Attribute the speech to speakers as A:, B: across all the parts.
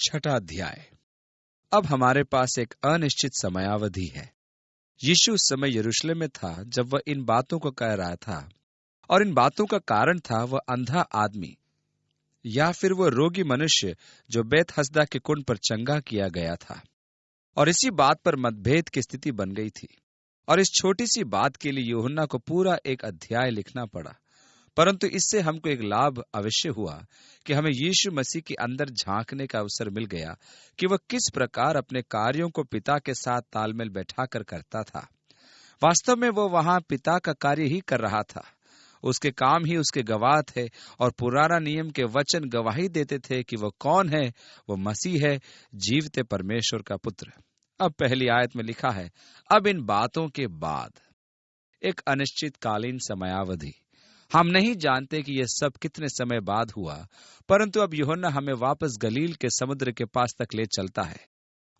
A: छठा अध्याय। अब हमारे पास एक अनिश्चित समयावधि है। यीशु उस समय यरूशलेम में था जब वह इन बातों को कह रहा था, और इन बातों का कारण था वह अंधा आदमी या फिर वह रोगी मनुष्य जो बेत हसदा के कुंड पर चंगा किया गया था। और इसी बात पर मतभेद की स्थिति बन गई थी, और इस छोटी सी बात के लिए यूहन्ना को पूरा एक अध्याय लिखना पड़ा। परंतु इससे हमको एक लाभ अवश्य हुआ कि हमें यीशु मसीह के अंदर झांकने का अवसर मिल गया कि वह किस प्रकार अपने कार्यों को पिता के साथ तालमेल बैठाकर करता था। वास्तव में वो वहां पिता का कार्य ही कर रहा था। उसके काम ही उसके गवाह थे, और पुराना नियम के वचन गवाही देते थे कि वह कौन है। वह मसीह है, जीवते परमेश्वर का पुत्र। अब पहली आयत में लिखा है, अब इन बातों के बाद एक अनिश्चितकालीन समयावधि। हम नहीं जानते कि यह सब कितने समय बाद हुआ, परंतु अब यूहन्ना हमें वापस गलील के समुद्र के पास तक ले चलता है।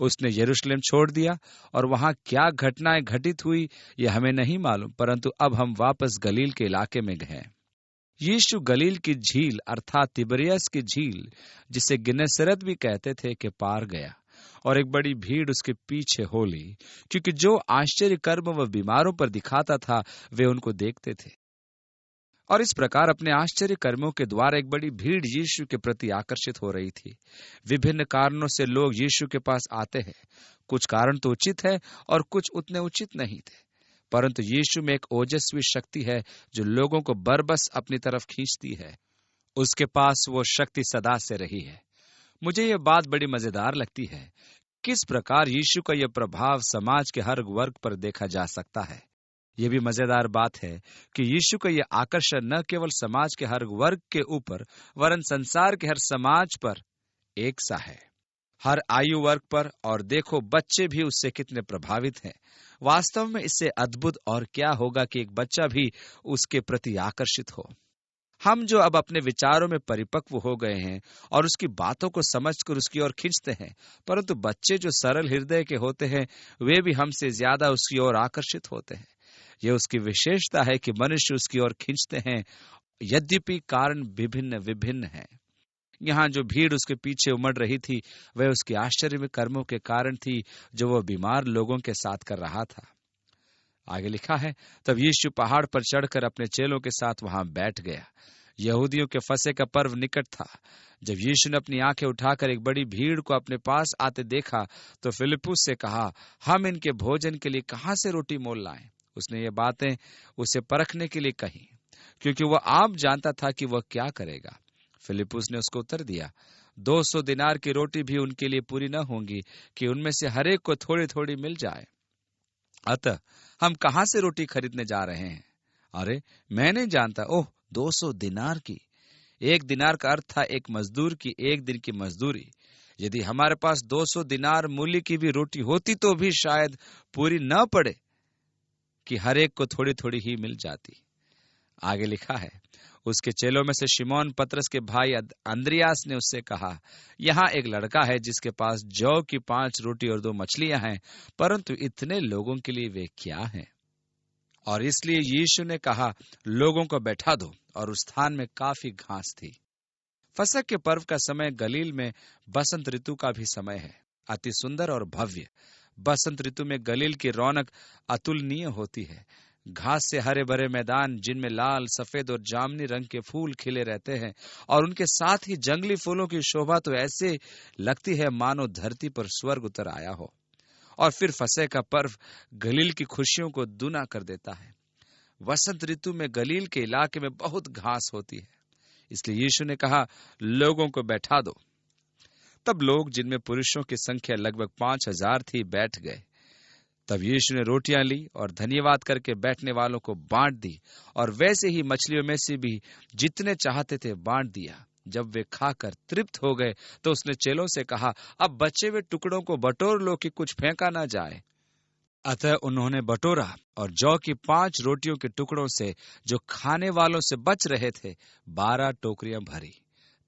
A: उसने यरूशलेम छोड़ दिया, और वहां क्या घटनाएं घटित हुई यह हमें नहीं मालूम, परंतु अब हम वापस गलील के इलाके में गए। यीशु गलील की झील अर्थात तिबरियस की झील, जिसे गिन्नेसरत भी कहते थे, के पार गया, और एक बड़ी भीड़ उसके पीछे हो ली, क्योंकि जो आश्चर्य कर्म वह बीमारों पर दिखाता था वे उनको देखते थे। और इस प्रकार अपने आश्चर्य कर्मों के द्वारा एक बड़ी भीड़ यीशु के प्रति आकर्षित हो रही थी। विभिन्न कारणों से लोग यीशु के पास आते हैं। कुछ कारण तो उचित है और कुछ उतने उचित नहीं थे, परंतु यीशु में एक ओजस्वी शक्ति है जो लोगों को बरबस अपनी तरफ खींचती है। उसके पास वो शक्ति सदा से रही है। मुझे यह बात बड़ी मजेदार लगती है, किस प्रकार यीशु का यह प्रभाव समाज के हर वर्ग पर देखा जा सकता है। यह भी मजेदार बात है कि यीशु का यह आकर्षण न केवल समाज के हर वर्ग के ऊपर, वरन संसार के हर समाज पर एक सा है, हर आयु वर्ग पर। और देखो, बच्चे भी उससे कितने प्रभावित हैं। वास्तव में इससे अद्भुत और क्या होगा कि एक बच्चा भी उसके प्रति आकर्षित हो। हम जो अब अपने विचारों में परिपक्व हो गए हैं और उसकी बातों को समझकर उसकी ओर खींचते हैं, परंतु बच्चे जो सरल हृदय के होते हैं वे भी हमसे ज्यादा उसकी ओर आकर्षित होते हैं। यह उसकी विशेषता है कि मनुष्य उसकी ओर खींचते हैं, यद्यपि कारण विभिन्न विभिन्न हैं। यहाँ जो भीड़ उसके पीछे उमड़ रही थी वह उसके आश्चर्य में कर्मों के कारण थी जो वह बीमार लोगों के साथ कर रहा था। आगे लिखा है, तब यीशु पहाड़ पर चढ़कर अपने चेलों के साथ वहां बैठ गया। यहूदियों के फसह का पर्व निकट था। जब यीशु ने अपनी आंखें उठाकर एक बड़ी भीड़ को अपने पास आते देखा तो फिलिप्पुस से कहा, हम इनके भोजन के लिए कहां से रोटी मोल लाएं। उसने ये बातें उसे परखने के लिए कही, क्योंकि वह आप जानता था कि वह क्या करेगा। फिलिप्पुस ने उसको उत्तर दिया, 200 दिनार की रोटी भी उनके लिए पूरी न होंगी कि उनमें से हरेक को थोड़ी थोड़ी मिल जाए। अतः हम कहां से रोटी खरीदने जा रहे हैं? अरे मैं नहीं जानता। ओह, 200 दिनार की। 1 दिनार का अर्थ था एक मजदूर की 1 दिन की मजदूरी। यदि हमारे पास 200 दिनार मूल्य की भी रोटी होती तो भी शायद पूरी न पड़े कि हर एक को थोड़ी थोड़ी ही मिल जाती। आगे लिखा है, उसके चेलों में से शिमोन पतरस के भाई अंद्रियास ने उससे कहा, यहाँ एक लड़का है जिसके पास जौ की 5 रोटी और 2 मछलियां हैं, परंतु इतने लोगों के लिए वे क्या हैं? और इसलिए यीशु ने कहा, लोगों को बैठा दो। और उस स्थान में काफी घास थी। फसह के पर्व का समय गलील में बसंत ऋतु का भी समय है, अति सुंदर और भव्य। बसंत ऋतु में गलील की रौनक अतुलनीय होती है। घास से हरे भरे मैदान जिनमें लाल, सफेद और जामुनी रंग के फूल खिले रहते हैं, और उनके साथ ही जंगली फूलों की शोभा तो ऐसे लगती है मानो धरती पर स्वर्ग उतर आया हो। और फिर फसह का पर्व गलील की खुशियों को दूना कर देता है। वसंत ऋतु में गलील के इलाके में बहुत घास होती है, इसलिए यीशु ने कहा, लोगों को बैठा दो। तब लोग, जिनमें पुरुषों की संख्या लगभग 5000 थी, बैठ गए। तब यीशु ने रोटियां ली और धन्यवाद करके बैठने वालों को बांट दी, और वैसे ही मछलियों में से भी जितने चाहते थे बांट दिया। जब वे खाकर तृप्त हो गए तो उसने चेलों से कहा, अब बचे हुए टुकड़ों को बटोर लो कि कुछ फेंका ना जाए। अतः उन्होंने बटोरा, और जौ की 5 रोटियों के टुकड़ों से जो खाने वालों से बच रहे थे 12 टोकरियां भरी।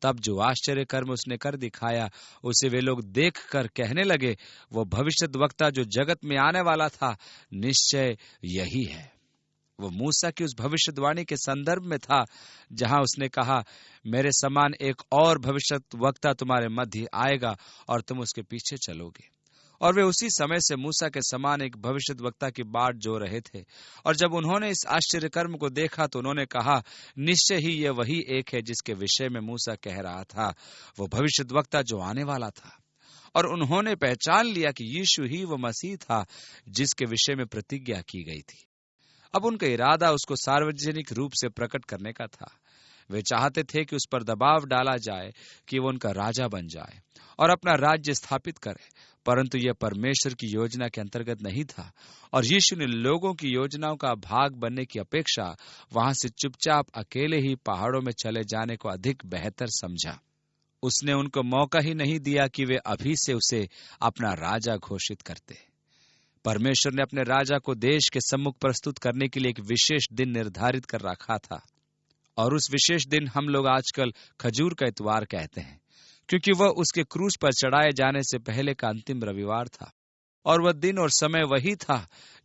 A: तब जो आश्चर्य कर्म उसने कर दिखाया उसे वे लोग देखकर कहने लगे, वो भविष्यद्वक्ता जो जगत में आने वाला था निश्चय यही है। वो मूसा की उस भविष्यवाणी के संदर्भ में था जहां उसने कहा, मेरे समान एक और भविष्यद्वक्ता तुम्हारे मध्य आएगा और तुम उसके पीछे चलोगे। और वे उसी समय से मूसा के समान एक भविष्यद्वक्ता की बाट जो रहे थे। और जब उन्होंने इस आश्चर्य कर्म को देखा तो उन्होंने कहा, निश्चय ही यह वही एक है जिसके विषय में मूसा कह रहा था, वो भविष्यद्वक्ता जो आने वाला था। और उन्होंने पहचान लिया कि यीशु ही वो मसीह था जिसके विषय में प्रतिज्ञा की गई थी। अब उनका इरादा उसको सार्वजनिक रूप से प्रकट करने का था। वे चाहते थे कि उस पर दबाव डाला जाए कि वो उनका राजा बन जाए और अपना राज्य स्थापित करे, परंतु यह परमेश्वर की योजना के अंतर्गत नहीं था। और यीशु ने लोगों की योजनाओं का भाग बनने की अपेक्षा वहां से चुपचाप अकेले ही पहाड़ों में चले जाने को अधिक बेहतर समझा। उसने उनको मौका ही नहीं दिया कि वे अभी से उसे अपना राजा घोषित करते। परमेश्वर ने अपने राजा को देश के सम्मुख प्रस्तुत करने के लिए एक विशेष दिन निर्धारित कर रखा था, और उस विशेष दिन हम लोग आजकल खजूर का इतवार कहते हैं, क्योंकि वह उसके क्रूस पर चढ़ाए जाने से पहले का अंतिम रविवार था। और वह दिन और समय वही था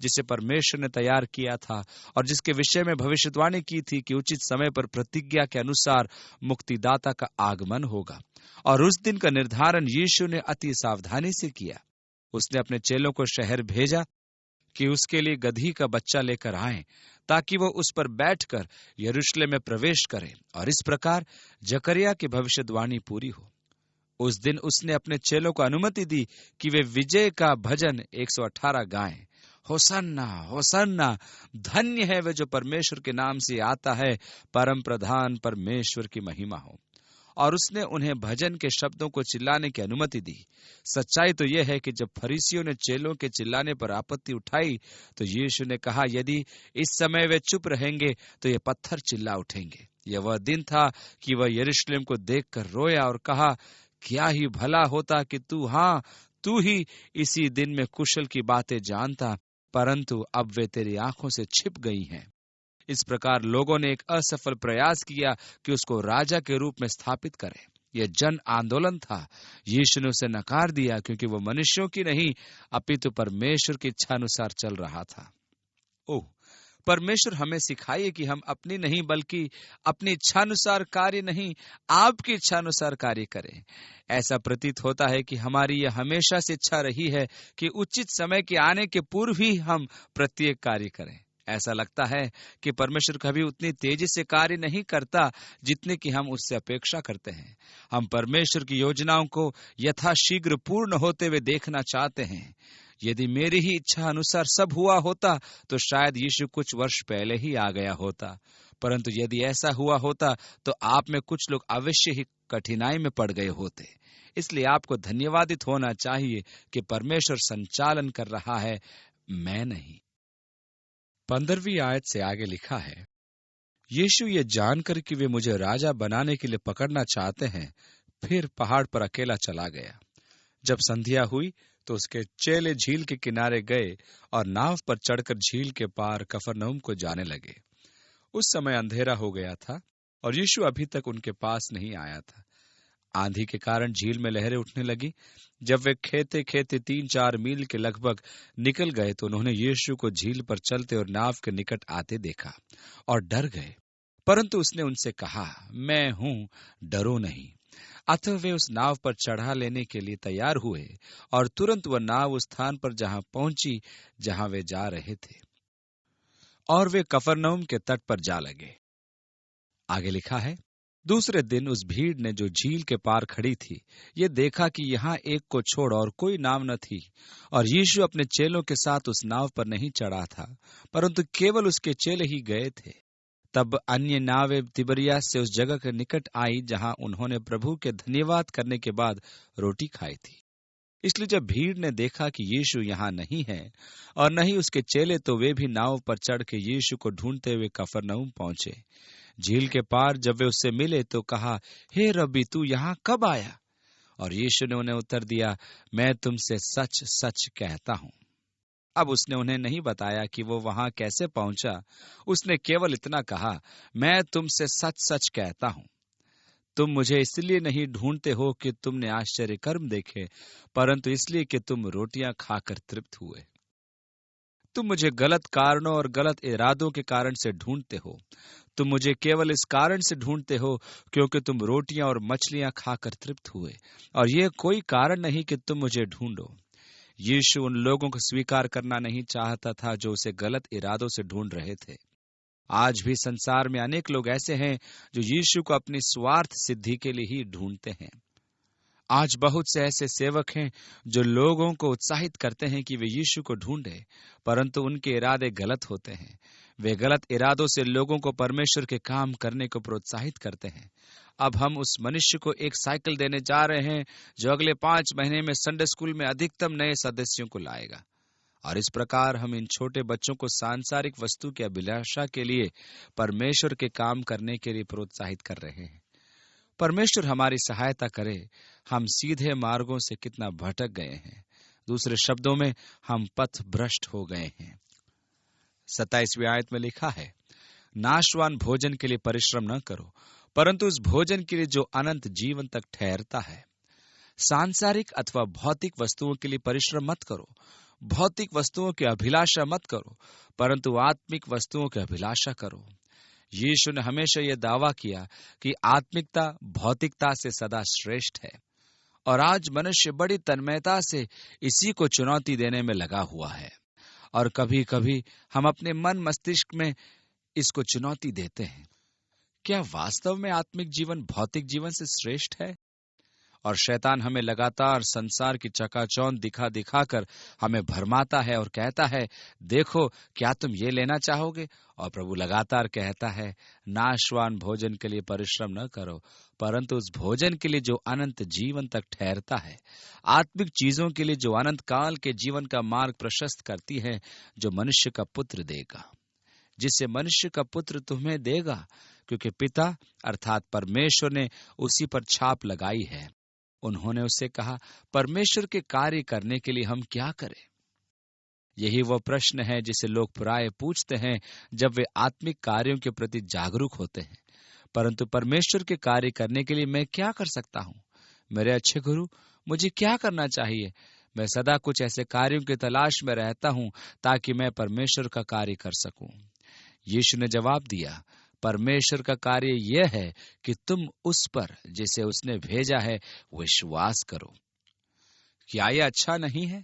A: जिसे परमेश्वर ने तैयार किया था और जिसके विषय में भविष्यवाणी की थी कि उचित समय पर प्रतिज्ञा के अनुसार मुक्तिदाता का आगमन होगा। और उस दिन का निर्धारण यीशु ने अति सावधानी से किया। उसने अपने चेलों को शहर भेजा कि उसके लिए गधी का बच्चा लेकर आएं, ताकि वह उस पर बैठकर यरूशलेम में प्रवेश करे, और इस प्रकार जकरिया की भविष्यवाणी पूरी हो। उस दिन उसने अपने चेलों को अनुमति दी कि वे विजय का भजन 118 गाएं। होसन्ना होसन्ना, धन्य है वे जो परमेश्वर के नाम से आता है, परम प्रधान परमेश्वर की महिमा हो। और उसने उन्हें भजन के शब्दों को चिल्लाने की अनुमति दी। सच्चाई तो यह है कि जब फरीसियों ने चेलों के चिल्लाने पर आपत्ति उठाई तो यीशु ने कहा, यदि इस समय वे चुप रहेंगे तो ये पत्थर चिल्ला उठेंगे। यह वह दिन था कि वह यरूशलेम को देखकर रोया और कहा, क्या ही भला होता कि तू ही इसी दिन में कुशल की बातें जानता, परंतु अब वे तेरी आंखों से छिप गई हैं। इस प्रकार लोगों ने एक असफल प्रयास किया कि उसको राजा के रूप में स्थापित करें। यह जन आंदोलन था। यीशु ने उसे नकार दिया क्योंकि वह मनुष्यों की नहीं अपितु परमेश्वर की इच्छा अनुसार चल रहा था। ओह, परमेश्वर हमें सिखाइए कि हम अपनी नहीं बल्कि अपनी इच्छानुसार कार्य नहीं, आपकी इच्छानुसार कार्य करें। ऐसा प्रतीत होता है कि हमारी यह हमेशा से इच्छा रही है कि उचित समय के आने के पूर्व ही हम प्रत्येक कार्य करें। ऐसा लगता है कि परमेश्वर कभी उतनी तेजी से कार्य नहीं करता जितने कि हम उससे अपेक्षा करते हैं। हम परमेश्वर की योजनाओं को यथाशीघ्र पूर्ण होते हुए देखना चाहते हैं। यदि मेरी ही इच्छा अनुसार सब हुआ होता तो शायद यीशु कुछ वर्ष पहले ही आ गया होता, परंतु यदि ऐसा हुआ होता तो आप में कुछ लोग अवश्य ही कठिनाई में पड़ गए होते। इसलिए आपको धन्यवादित होना चाहिए कि परमेश्वर संचालन कर रहा है, मैं नहीं। 15वीं आयत से आगे लिखा है, यीशु ये जानकर कि वे मुझे राजा बनाने के लिए पकड़ना चाहते हैं, फिर पहाड़ पर अकेला चला गया। जब संध्या हुई तो उसके चेले झील के किनारे गए और नाव पर चढ़कर झील के पार कफरनहूम को जाने लगे। उस समय अंधेरा हो गया था और यीशु अभी तक उनके पास नहीं आया था। आंधी के कारण झील में लहरें उठने लगी। जब वे खेते खेते 3-4 मील के लगभग निकल गए तो उन्होंने यीशु को झील पर चलते और नाव के निकट आते देखा और डर गए। परंतु उसने उनसे कहा, मैं हूं, डरो नहीं। अतः वे उस नाव पर चढ़ा लेने के लिए तैयार हुए और तुरंत वह नाव उस स्थान पर जहां पहुंची जहां वे जा रहे थे, और वे कफरनहूम के तट पर जा लगे। आगे लिखा है, दूसरे दिन उस भीड़ ने जो झील के पार खड़ी थी ये देखा कि यहाँ एक को छोड़ और कोई नाव न थी, और यीशु अपने चेलों के साथ उस नाव पर नहीं चढ़ा था, परंतु केवल उसके चेले ही गए थे। तब अन्य नावें तिबरियास से उस जगह के निकट आई जहां उन्होंने प्रभु के धन्यवाद करने के बाद रोटी खाई थी। इसलिए जब भीड़ ने देखा कि यीशु यहाँ नहीं है और न ही उसके चेले, तो वे भी नाव पर चढ़ के यीशु को ढूंढते हुए कफरनहूम पहुंचे। झील के पार जब वे उससे मिले तो कहा, हे रब्बी, तू यहाँ कब आया? और यीशु ने उन्हें उत्तर दिया, मैं तुमसे सच सच कहता हूँ। अब उसने उन्हें नहीं बताया कि वो वहां कैसे पहुंचा। उसने केवल इतना कहा, मैं तुमसे सच सच कहता हूं, तुम मुझे इसलिए नहीं ढूंढते हो कि तुमने आश्चर्य कर्म देखे, परंतु इसलिए कि तुम रोटियां खाकर तृप्त हुए। तुम मुझे गलत कारणों और गलत इरादों के कारण से ढूंढते हो। तुम मुझे केवल इस कारण से ढूंढते हो क्योंकि तुम रोटियां और मछलियां खाकर तृप्त हुए, और यह कोई कारण नहीं कि तुम मुझे ढूंढो। यीशु उन लोगों को स्वीकार करना नहीं चाहता था जो उसे गलत इरादों से ढूंढ रहे थे। आज भी संसार में अनेक लोग ऐसे हैं जो यीशु को अपनी स्वार्थ सिद्धि के लिए ही ढूंढते हैं। आज बहुत से ऐसे सेवक हैं जो लोगों को उत्साहित करते हैं कि वे यीशु को ढूंढें, परंतु उनके इरादे गलत होते हैं। वे गलत इरादों से लोगों को परमेश्वर के काम करने को प्रोत्साहित करते हैं। अब हम उस मनुष्य को एक साइकिल देने जा रहे हैं जो अगले 5 महीने में संडे स्कूल में अधिकतम नए सदस्यों को लाएगा, और इस प्रकार हम इन छोटे बच्चों को सांसारिक वस्तु की अभिलाषा के लिए परमेश्वर के काम करने के लिए प्रोत्साहित कर रहे हैं। परमेश्वर हमारी सहायता करे। हम सीधे मार्गों से कितना भटक गए हैं। दूसरे शब्दों में, हम पथ भ्रष्ट हो गए हैं। 27वीं आयत में लिखा है, नाशवान भोजन के लिए परिश्रम न करो, परंतु उस भोजन के लिए जो अनंत जीवन तक ठहरता है। सांसारिक अथवा भौतिक वस्तुओं के लिए परिश्रम मत करो, भौतिक वस्तुओं की अभिलाषा मत करो, परंतु आत्मिक वस्तुओं की अभिलाषा करो। यीशु ने हमेशा यह दावा किया कि आत्मिकता भौतिकता से सदा श्रेष्ठ है, और आज मनुष्य बड़ी तन्मयता से इसी को चुनौती देने में लगा हुआ है। और कभी कभी हम अपने मन मस्तिष्क में इसको चुनौती देते हैं। क्या वास्तव में आत्मिक जीवन भौतिक जीवन से श्रेष्ठ है? और शैतान हमें लगातार संसार की चकाचौंध दिखा दिखाकर हमें भरमाता है और कहता है, देखो क्या तुम ये लेना चाहोगे? और प्रभु लगातार कहता है, नाशवान भोजन के लिए परिश्रम न करो, परंतु उस भोजन के लिए जो अनंत जीवन तक ठहरता है। आत्मिक चीजों के लिए जो अनंत काल के जीवन का मार्ग प्रशस्त करती है, जो मनुष्य का पुत्र देगा, जिससे मनुष्य का पुत्र तुम्हें देगा, क्योंकि पिता अर्थात परमेश्वर ने उसी पर छाप लगाई है। उन्होंने उससे कहा, परमेश्वर के कार्य करने के लिए हम क्या करें? यही वो प्रश्न है जिसे लोग प्राय पूछते हैं जब वे आत्मिक कार्यों के प्रति जागरूक होते हैं। परंतु परमेश्वर के कार्य करने के लिए मैं क्या कर सकता हूँ? मेरे अच्छे गुरु, मुझे क्या करना चाहिए? मैं सदा कुछ ऐसे कार्यों की तलाश में रहता हूँ ताकि मैं परमेश्वर का कार्य कर सकूं। यीशु ने जवाब दिया, परमेश्वर का कार्य यह है कि तुम उस पर जिसे उसने भेजा है विश्वास करो। क्या यह अच्छा नहीं है?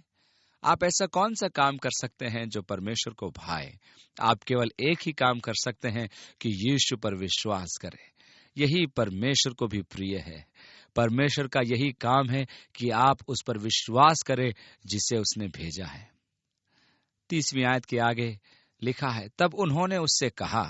A: आप ऐसा कौन सा काम कर सकते हैं जो परमेश्वर को भाए? आप केवल एक ही काम कर सकते हैं कि यीशु पर विश्वास करें। यही परमेश्वर को भी प्रिय है। परमेश्वर का यही काम है कि आप उस पर विश्वास करें जिसे उसने भेजा है। 30वीं आयत के आगे लिखा है, तब उन्होंने उससे कहा,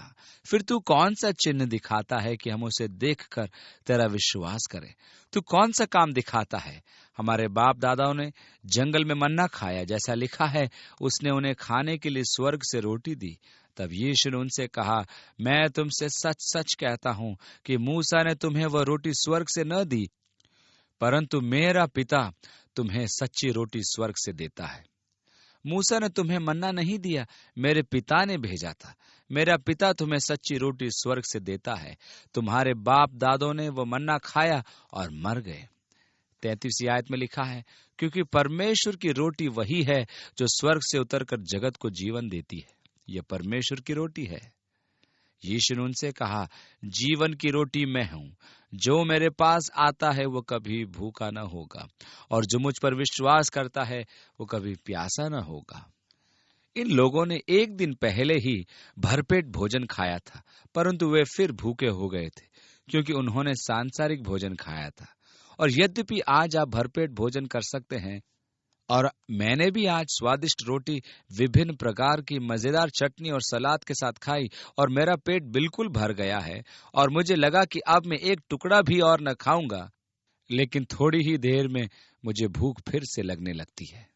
A: फिर तू कौन सा चिन्ह दिखाता है कि हम उसे देखकर तेरा विश्वास करें? तू कौन सा काम दिखाता है? हमारे बाप दादाओं ने जंगल में मन्ना खाया, जैसा लिखा है, उसने उन्हें खाने के लिए स्वर्ग से रोटी दी। तब यीशु ने उनसे कहा, मैं तुमसे सच सच कहता हूं कि मूसा ने तुम्हें वह रोटी स्वर्ग से न दी, परंतु मेरा पिता तुम्हें सच्ची रोटी स्वर्ग से देता है। मूसा ने तुम्हें मन्ना नहीं दिया, मेरे पिता ने भेजा था। मेरा पिता तुम्हें सच्ची रोटी स्वर्ग से देता है। तुम्हारे बाप दादों ने वो मन्ना खाया और मर गए। 33वीं आयत में लिखा है, क्योंकि परमेश्वर की रोटी वही है जो स्वर्ग से उतरकर जगत को जीवन देती है। यह परमेश्वर की रोटी है। यीशु ने उनसे कहा, जीवन की रोटी मैं हूं। जो मेरे पास आता है वो कभी भूखा न होगा, और जो मुझ पर विश्वास करता है वो कभी प्यासा न होगा। इन लोगों ने एक दिन पहले ही भरपेट भोजन खाया था, परंतु वे फिर भूखे हो गए थे क्योंकि उन्होंने सांसारिक भोजन खाया था। और यद्यपि आज आप भरपेट भोजन कर सकते हैं, और मैंने भी आज स्वादिष्ट रोटी विभिन्न प्रकार की मजेदार चटनी और सलाद के साथ खाई और मेरा पेट बिल्कुल भर गया है, और मुझे लगा कि अब मैं एक टुकड़ा भी और न खाऊंगा, लेकिन थोड़ी ही देर में मुझे भूख फिर से लगने लगती है।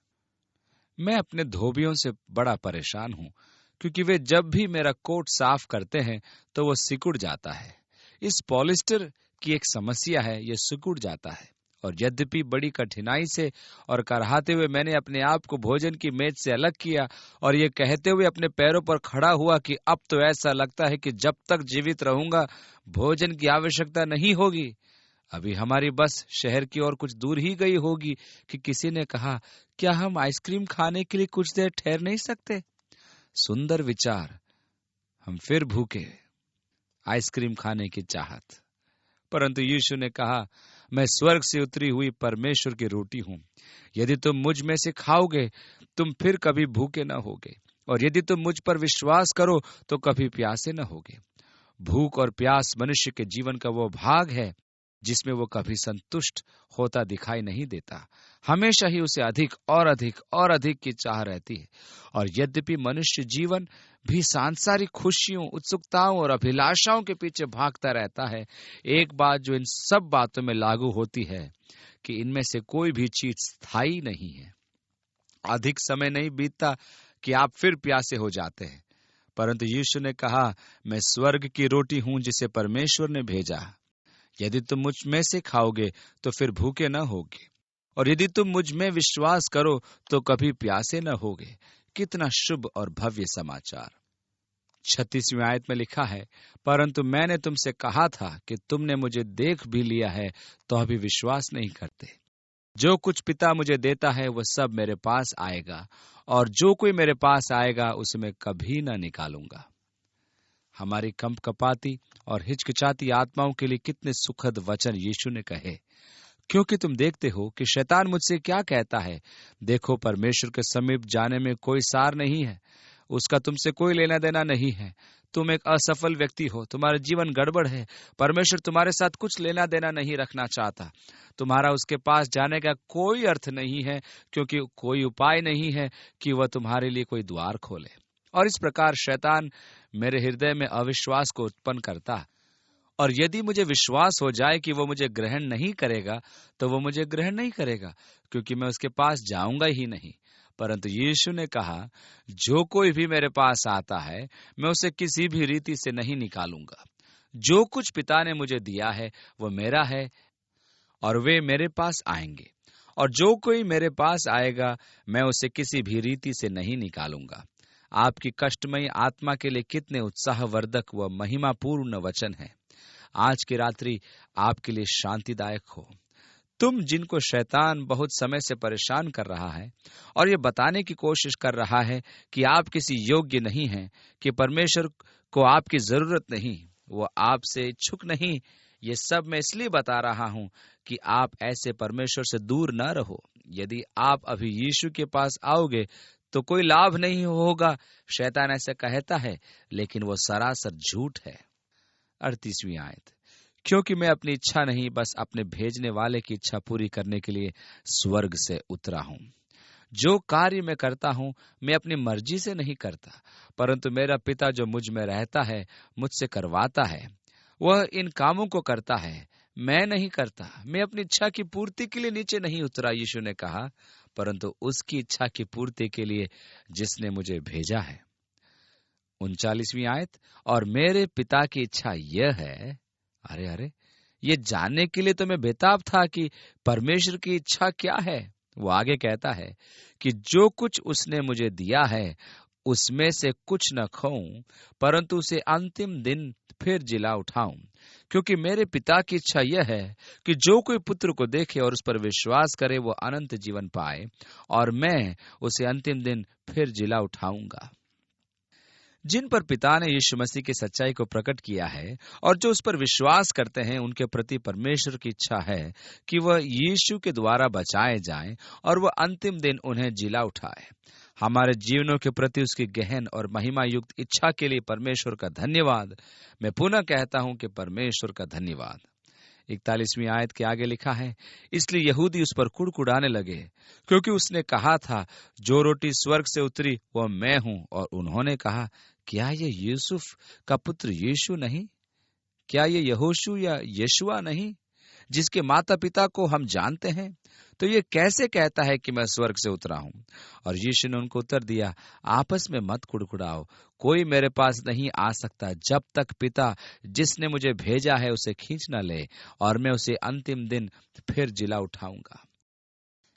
A: मैं अपने धोबियों से बड़ा परेशान हूं, क्योंकि वे जब भी मेरा कोट साफ करते हैं तो वो सिकुड़ जाता है। इस पॉलिस्टर की एक समस्या है, यह सिकुड़ जाता है। और यद्यपि बड़ी कठिनाई से और कराहते हुए मैंने अपने आप को भोजन की मेज से अलग किया और ये कहते हुए अपने पैरों पर खड़ा हुआ कि अब तो ऐसा लगता है कि जब तक जीवित रहूंगा भोजन की आवश्यकता नहीं होगी। अभी हमारी बस शहर की ओर कुछ दूर ही गई होगी कि किसी ने कहा, क्या हम आइसक्रीम खाने के लिए कुछ देर ठहर नहीं सकते? सुंदर विचार, हम फिर भूखे, आइसक्रीम खाने की चाहत। परंतु यीशु ने कहा, मैं स्वर्ग से उतरी हुई परमेश्वर की रोटी हूं। यदि तुम मुझ में से खाओगे, तुम फिर कभी भूखे न होगे, और यदि तुम मुझ पर विश्वास करो तो कभी प्यासे न होगे। भूख और प्यास मनुष्य के जीवन का वो भाग है जिसमें वो कभी संतुष्ट होता दिखाई नहीं देता। हमेशा ही उसे अधिक और अधिक और अधिक की चाह रहती है। और यद्यपि मनुष्य जीवन भी सांसारिक खुशियों, उत्सुकताओं और अभिलाषाओं के पीछे भागता रहता है, एक बात जो इन सब बातों में लागू होती है कि इनमें से कोई भी चीज स्थायी नहीं है। अधिक समय नहीं बीतता कि आप फिर प्यासे हो जाते हैं। परंतु यीशु ने कहा, मैं स्वर्ग की रोटी हूं जिसे परमेश्वर ने भेजा। यदि तुम मुझ में से खाओगे तो फिर भूखे न होगे, और यदि तुम मुझ में विश्वास करो तो कभी प्यासे न होगे। कितना शुभ और भव्य समाचार। 36वीं आयत में लिखा है, परंतु मैंने तुमसे कहा था कि तुमने मुझे देख भी लिया है तो अभी विश्वास नहीं करते। जो कुछ पिता मुझे देता है वह सब मेरे पास आएगा, और जो कोई मेरे पास आएगा उसे मैं कभी न निकालूंगा। हमारी कंपकपाती और हिचकिचाती आत्माओं के लिए कितने सुखद वचन यीशु ने कहे। क्योंकि तुम देखते हो कि शैतान मुझसे क्या कहता है, देखो परमेश्वर के समीप जाने में कोई सार नहीं है, उसका तुमसे कोई लेना देना नहीं है। तुम एक असफल व्यक्ति हो, तुम्हारा जीवन गड़बड़ है, परमेश्वर तुम्हारे साथ कुछ लेना देना नहीं रखना चाहता। तुम्हारा उसके पास जाने का कोई अर्थ नहीं है, क्योंकि कोई उपाय नहीं है कि वह तुम्हारे लिए कोई द्वार खोले। और इस प्रकार शैतान मेरे हृदय में अविश्वास को उत्पन्न करता। और यदि मुझे विश्वास हो जाए कि वो मुझे ग्रहण नहीं करेगा, तो वो मुझे ग्रहण नहीं करेगा, क्योंकि मैं उसके पास जाऊंगा ही नहीं। परंतु यीशु ने कहा, जो कोई भी मेरे पास आता है, मैं उसे किसी भी रीति से नहीं निकालूंगा। जो कुछ पिता ने मुझे दिया है वो मेरा है, और वे मेरे पास आएंगे, और जो कोई मेरे पास आएगा मैं उसे किसी भी रीति से नहीं निकालूंगा। आपकी कष्टमयी आत्मा के लिए कितने उत्साहवर्धक व महिमापूर्ण वचन है। आज की रात्रि आपके लिए शांतिदायक हो। तुम जिनको शैतान बहुत समय से परेशान कर रहा है और ये बताने की कोशिश कर रहा है कि आप किसी योग्य नहीं हैं, कि परमेश्वर को आपकी जरूरत नहीं, वो आपसे इच्छुक नहीं, ये सब मैं इसलिए बता रहा हूं कि आप ऐसे परमेश्वर से दूर न रहो। यदि आप अभी यीशु के पास आओगे तो कोई लाभ नहीं होगा। शैतान ऐसा कहता है, लेकिन वो सरासर झूठ है। 38वीं आयत, क्योंकि मैं अपनी इच्छा नहीं, बस अपने भेजने वाले की इच्छा पूरी करने के लिए स्वर्ग से उतरा हूं। जो कार्य मैं करता हूं, मैं अपनी मर्जी से नहीं करता, परंतु मेरा पिता जो मुझ में रहता है मुझसे करवाता है। वह इन कामों को करता है, मैं नहीं करता। मैं अपनी इच्छा की पूर्ति के लिए नीचे नहीं उतरा, यीशु ने कहा, परंतु उसकी इच्छा की पूर्ति के लिए जिसने मुझे भेजा है। 39वीं आयत, और मेरे पिता की इच्छा यह है, अरे ये जानने के लिए तो मैं बेताब था कि परमेश्वर की इच्छा क्या है। वो आगे कहता है कि जो कुछ उसने मुझे दिया है उसमें से कुछ न खाऊं, परंतु उसे अंतिम दिन फिर जिला उठाऊं। क्योंकि मेरे पिता की इच्छा यह है कि जो कोई पुत्र को देखे और उस पर विश्वास करे वो अनंत जीवन पाए, और मैं उसे अंतिम दिन फिर जिला उठाऊंगा। जिन पर पिता ने यीशु मसीह की सच्चाई को प्रकट किया है और जो उस पर विश्वास करते हैं, उनके प्रति परमेश्वर की इच्छा है कि वह यीशु के द्वारा बचाए जाएं और वह अंतिम दिन उन्हें जिला उठाए। हमारे जीवनों के प्रति उसकी गहन और महिमा युक्त इच्छा के लिए परमेश्वर का धन्यवाद। मैं पुनः कहता हूं कि परमेश्वर का धन्यवाद। 41वीं आयत के आगे लिखा है, इसलिए यहूदी उस पर कुड़कुड़ाने लगे, क्योंकि उसने कहा था, जो रोटी स्वर्ग से उतरी वह मैं हूं। और उन्होंने कहा, क्या ये यूसुफ का पुत्र यीशु नहीं? क्या ये यहोशू या यशुआ नहीं, जिसके माता पिता को हम जानते हैं? तो ये कैसे कहता है कि मैं स्वर्ग से उतरा हूं? और यीशु ने उनको उत्तर दिया, आपस में मत कुड़कुड़ाओ। कोई मेरे पास नहीं आ सकता जब तक पिता जिसने मुझे भेजा है उसे खींच न ले, और मैं उसे अंतिम दिन फिर जिला उठाऊंगा।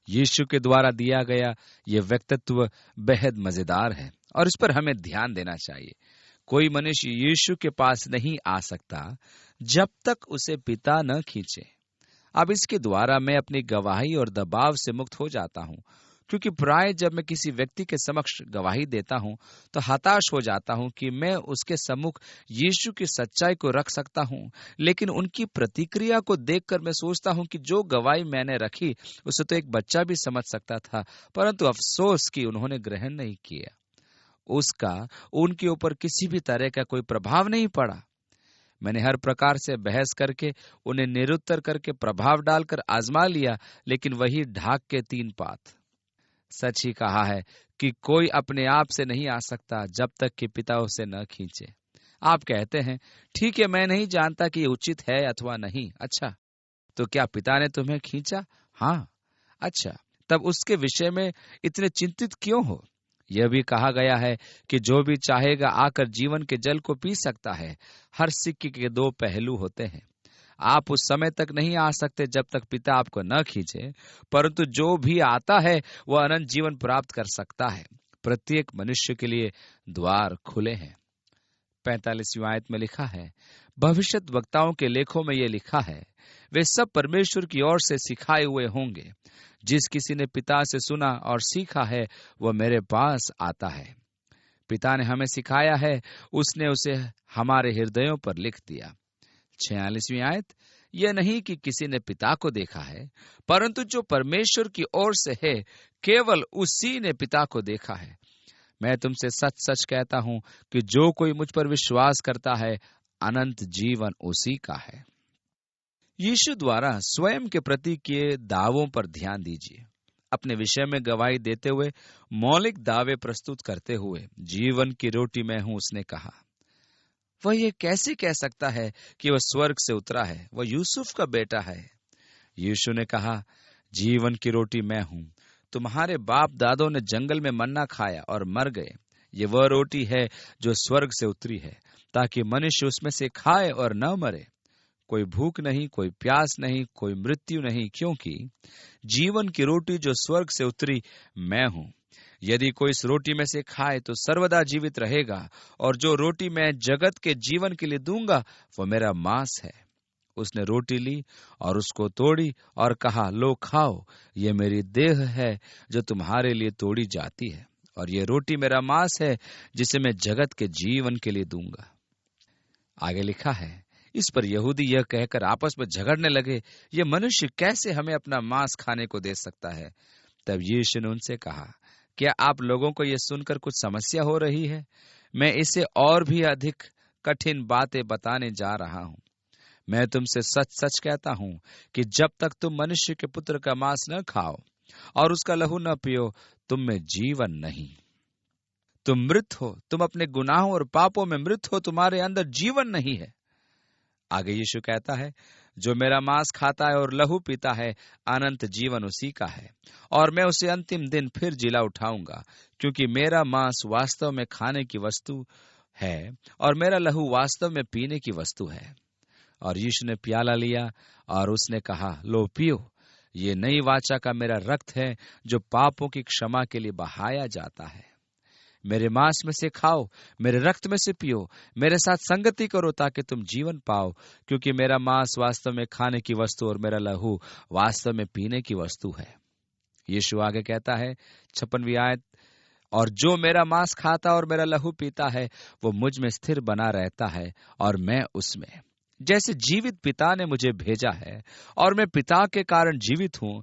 A: यीशु के द्वारा दिया गया ये व्यक्तित्व बेहद मजेदार है और इस पर हमें ध्यान देना चाहिए। कोई मनुष्य यीशु के पास नहीं आ सकता जब तक उसे पिता न खींचे। अब इसके द्वारा मैं अपनी गवाही और दबाव से मुक्त हो जाता हूं। क्योंकि प्राय जब मैं किसी व्यक्ति के समक्ष गवाही देता हूं तो हताश हो जाता हूं कि मैं उसके सम्मुख यीशु की सच्चाई को रख सकता हूं, लेकिन उनकी प्रतिक्रिया को देखकर मैं सोचता हूं कि जो गवाही मैंने रखी उसे तो एक बच्चा भी समझ सकता था, परंतु अफसोस कि उन्होंने ग्रहण नहीं किया। उसका उनके ऊपर किसी भी तरह का कोई प्रभाव नहीं पड़ा। मैंने हर प्रकार से बहस करके, उन्हें निरुत्तर करके, प्रभाव डालकर आजमा लिया, लेकिन वही ढाक के 3 पात। सच ही कहा है कि कोई अपने आप से नहीं आ सकता जब तक कि पिता उसे न खींचे। आप कहते हैं, ठीक है, मैं नहीं जानता कि ये उचित है अथवा नहीं। अच्छा, तो क्या पिता ने तुम्हें खींचा? हाँ। अच्छा, तब उसके विषय में इतने चिंतित क्यों हो? यह भी कहा गया है कि जो भी चाहेगा आकर जीवन के जल को पी सकता है। हर सिक्के के 2 पहलू होते हैं। आप उस समय तक नहीं आ सकते जब तक पिता आपको न खींचे, परंतु जो भी आता है वह अनंत जीवन प्राप्त कर सकता है। प्रत्येक मनुष्य के लिए द्वार खुले हैं। 45वीं आयत में लिखा है, भविष्यत वक्ताओं के लेखों में यह लिखा है, वे सब परमेश्वर की ओर से सिखाए हुए होंगे। जिस किसी ने पिता से सुना और सीखा है वह मेरे पास आता है। पिता ने हमें सिखाया है, उसने उसे हमारे हृदयों पर लिख दिया। 46वीं आयत, यह नहीं कि किसी ने पिता को देखा है, परंतु जो परमेश्वर की ओर से है केवल उसी ने पिता को देखा है। मैं तुमसे सच सच कहता हूं कि जो कोई मुझ पर विश्वास करता है अनंत जीवन उसी का है। यीशु द्वारा स्वयं के प्रति किए दावों पर ध्यान दीजिए। अपने विषय में गवाही देते हुए, मौलिक दावे प्रस्तुत करते हुए, जीवन की रोटी मैं हूं, उसने कहा। वह ये कैसे कह सकता है कि वह स्वर्ग से उतरा है? वह यूसुफ का बेटा है। यीशु ने कहा, जीवन की रोटी मैं हूं। तुम्हारे बाप दादों ने जंगल में मन्ना खाया और मर गए। ये वह रोटी है जो स्वर्ग से उतरी है, ताकि मनुष्य उसमें से खाए और न मरे। कोई भूख नहीं, कोई प्यास नहीं, कोई मृत्यु नहीं, क्योंकि जीवन की रोटी जो स्वर्ग से उतरी मैं हूं। यदि कोई इस रोटी में से खाए तो सर्वदा जीवित रहेगा, और जो रोटी मैं जगत के जीवन के लिए दूंगा वो मेरा मांस है। उसने रोटी ली और उसको तोड़ी और कहा, लो खाओ, ये मेरी देह है जो तुम्हारे लिए तोड़ी जाती है, और ये रोटी मेरा मांस है जिसे मैं जगत के जीवन के लिए दूंगा। आगे लिखा है, इस पर यहूदी यह कहकर आपस में झगड़ने लगे, ये मनुष्य कैसे हमें अपना मांस खाने को दे सकता है? तब यीशु ने उनसे कहा, क्या आप लोगों को यह सुनकर कुछ समस्या हो रही है? मैं इसे और भी अधिक कठिन बातें बताने जा रहा हूं। मैं तुमसे सच सच कहता हूं कि जब तक तुम मनुष्य के पुत्र का मांस न खाओ और उसका लहू न पियो, तुम में जीवन नहीं। तुम मृत हो, तुम अपने गुनाहों और पापों में मृत हो, तुम्हारे अंदर जीवन नहीं है। आगे यीशु कहता है, जो मेरा मांस खाता है और लहू पीता है अनंत जीवन उसी का है, और मैं उसे अंतिम दिन फिर जिला उठाऊंगा, क्योंकि मेरा मांस वास्तव में खाने की वस्तु है और मेरा लहू वास्तव में पीने की वस्तु है। और यीशु ने प्याला लिया और उसने कहा, लो पियो, ये नई वाचा का मेरा रक्त है जो पापों की क्षमा के लिए बहाया जाता है। मेरे मांस में से खाओ, मेरे रक्त में से पियो, मेरे साथ संगति करो ताकि तुम जीवन पाओ, क्योंकि मेरा मांस वास्तव में खाने की वस्तु और मेरा लहू वास्तव में पीने की वस्तु है। यीशु आगे कहता है, 56वीं आयत, और जो मेरा मांस खाता और मेरा लहू पीता है वो मुझ में स्थिर बना रहता है और मैं उसमें। जैसे जीवित पिता ने मुझे भेजा है और मैं पिता के कारण जीवित हूं,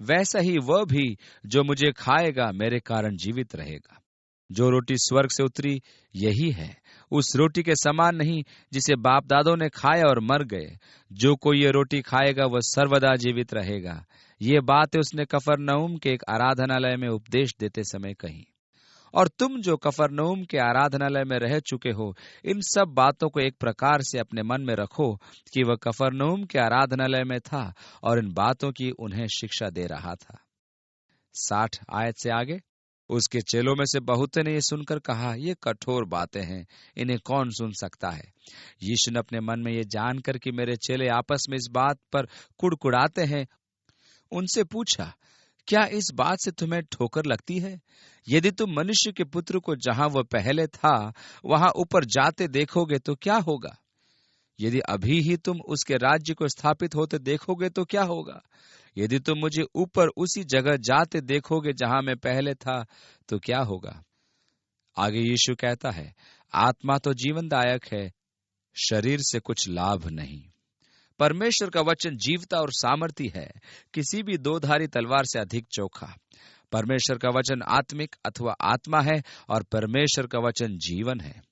A: वैसा ही वह भी जो मुझे खाएगा मेरे कारण जीवित रहेगा। जो रोटी स्वर्ग से उतरी यही है, उस रोटी के समान नहीं जिसे बाप दादों ने खाया और मर गए। जो कोई ये रोटी खाएगा वह सर्वदा जीवित रहेगा। ये बातें उसने कफरनहूम के एक आराधनालय में उपदेश देते समय कही। और तुम जो कफरनहूम के आराधनालय में रह चुके हो, इन सब बातों को एक प्रकार से अपने मन में रखो कि वह कफरनहूम के आराधनालय में था और इन बातों की उन्हें शिक्षा दे रहा था। 60 आयत से आगे, उसके चेलों में से बहुतों ने ये सुनकर कहा, ये कठोर बातें हैं, इन्हें कौन सुन सकता है? यीशु ने अपने मन में ये जानकर कि मेरे चेले आपस में इस बात पर कुड़कुड़ाते हैं, उनसे पूछा, क्या इस बात से तुम्हें ठोकर लगती है? यदि तुम मनुष्य के पुत्र को जहां वह पहले था वहां ऊपर जाते देखोगे तो क्या होगा? यदि अभी ही तुम उसके राज्य को स्थापित होते देखोगे तो क्या होगा? यदि तुम मुझे ऊपर उसी जगह जाते देखोगे जहां मैं पहले था, तो क्या होगा? आगे यीशु कहता है, आत्मा तो जीवनदायक है, शरीर से कुछ लाभ नहीं। परमेश्वर का वचन जीवता और सामर्थी है, किसी भी दोधारी तलवार से अधिक चोखा। परमेश्वर का वचन आत्मिक अथवा आत्मा है और परमेश्वर का वचन जीवन है।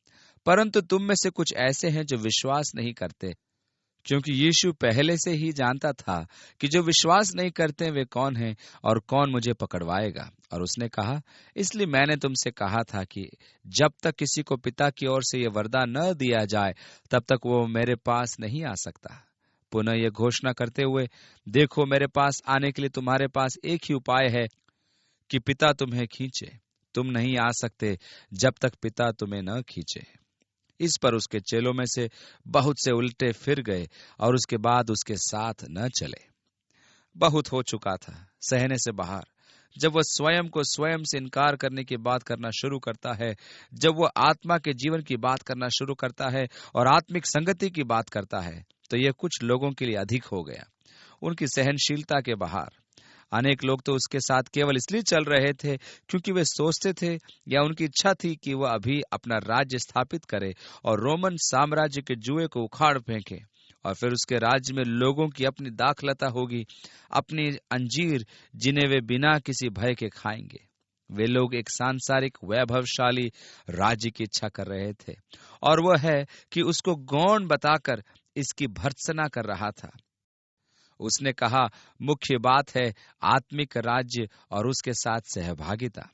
A: परंतु तुम में से कुछ ऐसे हैं जो विश्वास नहीं करते, क्योंकि यीशु पहले से ही जानता था कि जो विश्वास नहीं करते वे कौन हैं और कौन मुझे पकड़वाएगा। और उसने कहा, इसलिए मैंने तुमसे कहा था कि जब तक किसी को पिता की ओर से यह वरदान न दिया जाए, तब तक वो मेरे पास नहीं आ सकता। पुनः यह घोषणा करते हुए, देखो मेरे पास आने के लिए तुम्हारे पास एक ही उपाय है कि पिता तुम्हें खींचे। तुम नहीं आ सकते जब तक पिता तुम्हें न खींचे। इस पर उसके चेलों में से बहुत से उल्टे फिर गए और उसके बाद उसके साथ न चले। बहुत हो चुका था, सहने से बाहर। जब वह स्वयं को स्वयं से इनकार करने की बात करना शुरू करता है, जब वह आत्मा के जीवन की बात करना शुरू करता है और आत्मिक संगति की बात करता है, तो यह कुछ लोगों के लिए अधिक हो गया, उनकी सहनशीलता के बाहर। अनेक लोग तो उसके साथ केवल इसलिए चल रहे थे क्योंकि वे सोचते थे या उनकी इच्छा थी कि वह अभी अपना राज्य स्थापित करे और रोमन साम्राज्य के जुए को उखाड़ फेंके, और फिर उसके राज्य में लोगों की अपनी दाखलता होगी, अपनी अंजीर जिन्हें वे बिना किसी भय के खाएंगे। वे लोग एक सांसारिक वैभवशाली राज्य की इच्छा कर रहे थे, और वह है कि उसको गौण बताकर इसकी भर्त्सना कर रहा था। उसने कहा, मुख्य बात है आत्मिक राज्य और उसके साथ सहभागिता,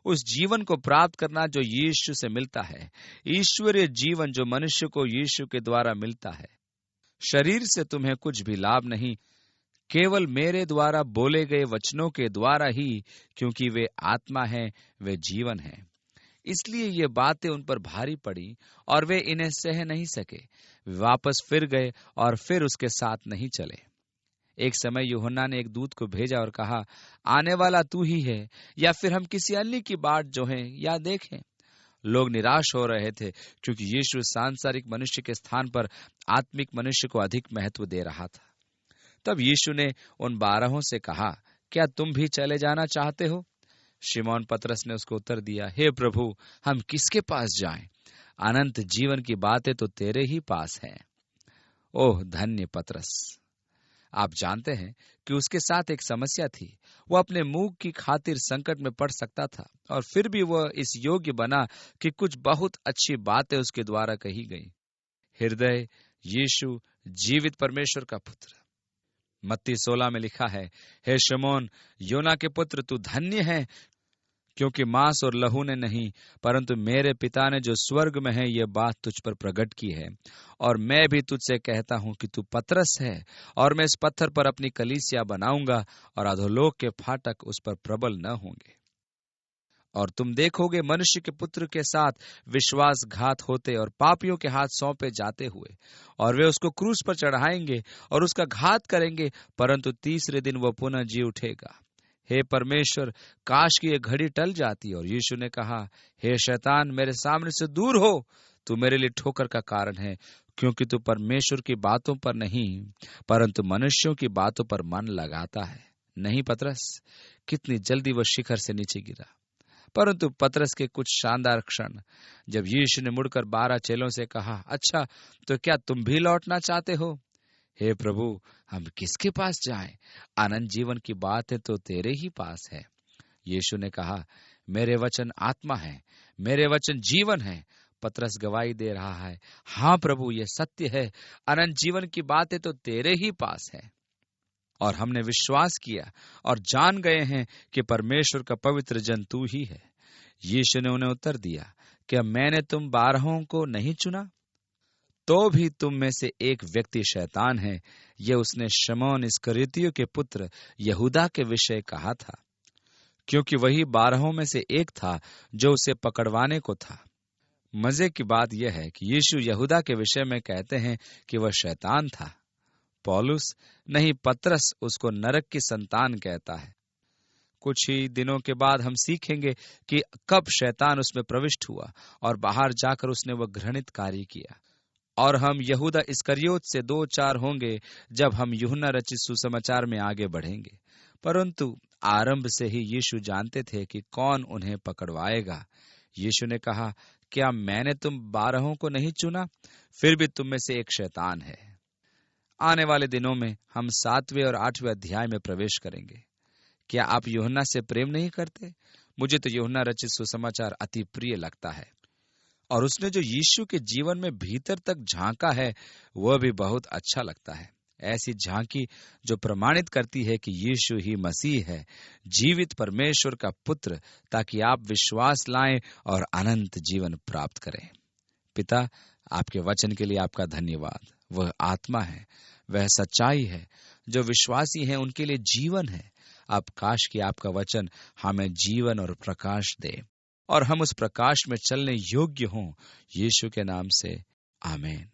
A: उस जीवन को प्राप्त करना जो यीशु से मिलता है, ईश्वरीय जीवन जो मनुष्य को यीशु के द्वारा मिलता है। शरीर से तुम्हें कुछ भी लाभ नहीं, केवल मेरे द्वारा बोले गए वचनों के द्वारा ही, क्योंकि वे आत्मा हैं, वे जीवन हैं। इसलिए ये बातें उन पर भारी पड़ी और वे इन्हें सह नहीं सके। वे वापस फिर गए और फिर उसके साथ नहीं चले। एक समय यूहन्ना ने एक दूत को भेजा और कहा, आने वाला तू ही है या फिर हम किसी अन्य की बाट जो है या देखें? लोग निराश हो रहे थे क्योंकि यीशु सांसारिक मनुष्य के स्थान पर आत्मिक मनुष्य को अधिक महत्व दे रहा था। तब यीशु ने उन 12 से कहा, क्या तुम भी चले जाना चाहते हो? शिमोन पतरस ने उसको उत्तर दिया, हे प्रभु, हम किसके पास जाएं? अनंत जीवन की बातें तो तेरे ही पास हैं। ओह धन्य पतरस! आप जानते हैं कि उसके साथ एक समस्या थी। वह अपने मुंह की खातिर संकट में पड़ सकता था, और फिर भी वह इस योग्य बना कि कुछ बहुत अच्छी बातें उसके द्वारा कही गई। हृदय यीशु जीवित परमेश्वर का पुत्र। मत्ती 16 में लिखा है, हे शमौन योना के पुत्र, तू धन्य है, क्योंकि मांस और लहू ने नहीं, परंतु मेरे पिता ने जो स्वर्ग में है ये बात तुझ पर प्रकट की है। और मैं भी तुझसे कहता हूं कि तू पतरस है, और मैं इस पत्थर पर अपनी कलीसिया बनाऊंगा, और अधोलोक के फाटक उस पर प्रबल न होंगे। और तुम देखोगे मनुष्य के पुत्र के साथ विश्वासघात होते और पापियों के हाथ सौंपे जाते हुए, और वे उसको क्रूस पर चढ़ाएंगे और उसका घात करेंगे, परंतु तीसरे दिन वह पुनः जी उठेगा। हे परमेश्वर, काश की यह घड़ी टल जाती। और यीशु ने कहा, हे शैतान, मेरे सामने से दूर हो, तू मेरे लिए ठोकर का कारण है, क्योंकि तू परमेश्वर की बातों पर नहीं परंतु मनुष्यों की बातों पर मन लगाता है। नहीं पतरस, कितनी जल्दी वह शिखर से नीचे गिरा। परंतु पतरस के कुछ शानदार क्षण, जब यीशु ने मुड़कर 12 चेलों से कहा, अच्छा तो क्या तुम भी लौटना चाहते हो? हे प्रभु, हम किसके पास जाएं? अनंत जीवन की बातें तो तेरे ही पास है। यीशु ने कहा, मेरे वचन आत्मा है, मेरे वचन जीवन है। पतरस गवाही दे रहा है, हाँ प्रभु, ये सत्य है, अनंत जीवन की बातें तो तेरे ही पास है। और हमने विश्वास किया और जान गए हैं कि परमेश्वर का पवित्र जन तू ही है। यीशु ने उन्हें उत्तर दिया, क्या मैंने तुम 12 को नहीं चुना? तो भी तुम में से एक व्यक्ति शैतान है। यह उसने शमौन इस्करियोती के पुत्र यहूदा के विषय कहा था, क्योंकि वही 12 में से एक था जो उसे पकड़वाने को था। मजे की बात यह है कि यीशु यहूदा के विषय में कहते हैं कि वह शैतान था। पौलुस नहीं, पतरस उसको नरक की संतान कहता है। कुछ ही दिनों के बाद हम सीखेंगे कि कब शैतान उसमें प्रविष्ट हुआ और बाहर जाकर उसने वह घृणित कार्य किया। और हम यहूदा इस्करियोत से 2-4 होंगे जब हम यूहन्ना रचित सुसमाचार में आगे बढ़ेंगे। परंतु आरंभ से ही यीशु जानते थे कि कौन उन्हें पकड़वाएगा। यीशु ने कहा, क्या मैंने तुम 12 को नहीं चुना? फिर भी तुम में से एक शैतान है। आने वाले दिनों में हम 7वें और 8वें अध्याय में प्रवेश करेंगे। क्या आप यूहन्ना से प्रेम नहीं करते? मुझे तो यूहन्ना रचित सुसमाचार अति प्रिय लगता है, और उसने जो यीशु के जीवन में भीतर तक झांका है वह भी बहुत अच्छा लगता है। ऐसी झांकी जो प्रमाणित करती है कि यीशु ही मसीह है, जीवित परमेश्वर का पुत्र, ताकि आप विश्वास लाएं और अनंत जीवन प्राप्त करें। पिता, आपके वचन के लिए आपका धन्यवाद। वह आत्मा है, वह सच्चाई है, जो विश्वासी हैं उनके लिए जीवन है। अब काश कि आपका वचन हमें जीवन और प्रकाश दे और हम उस प्रकाश में चलने योग्य हों। यीशु के नाम से आमीन।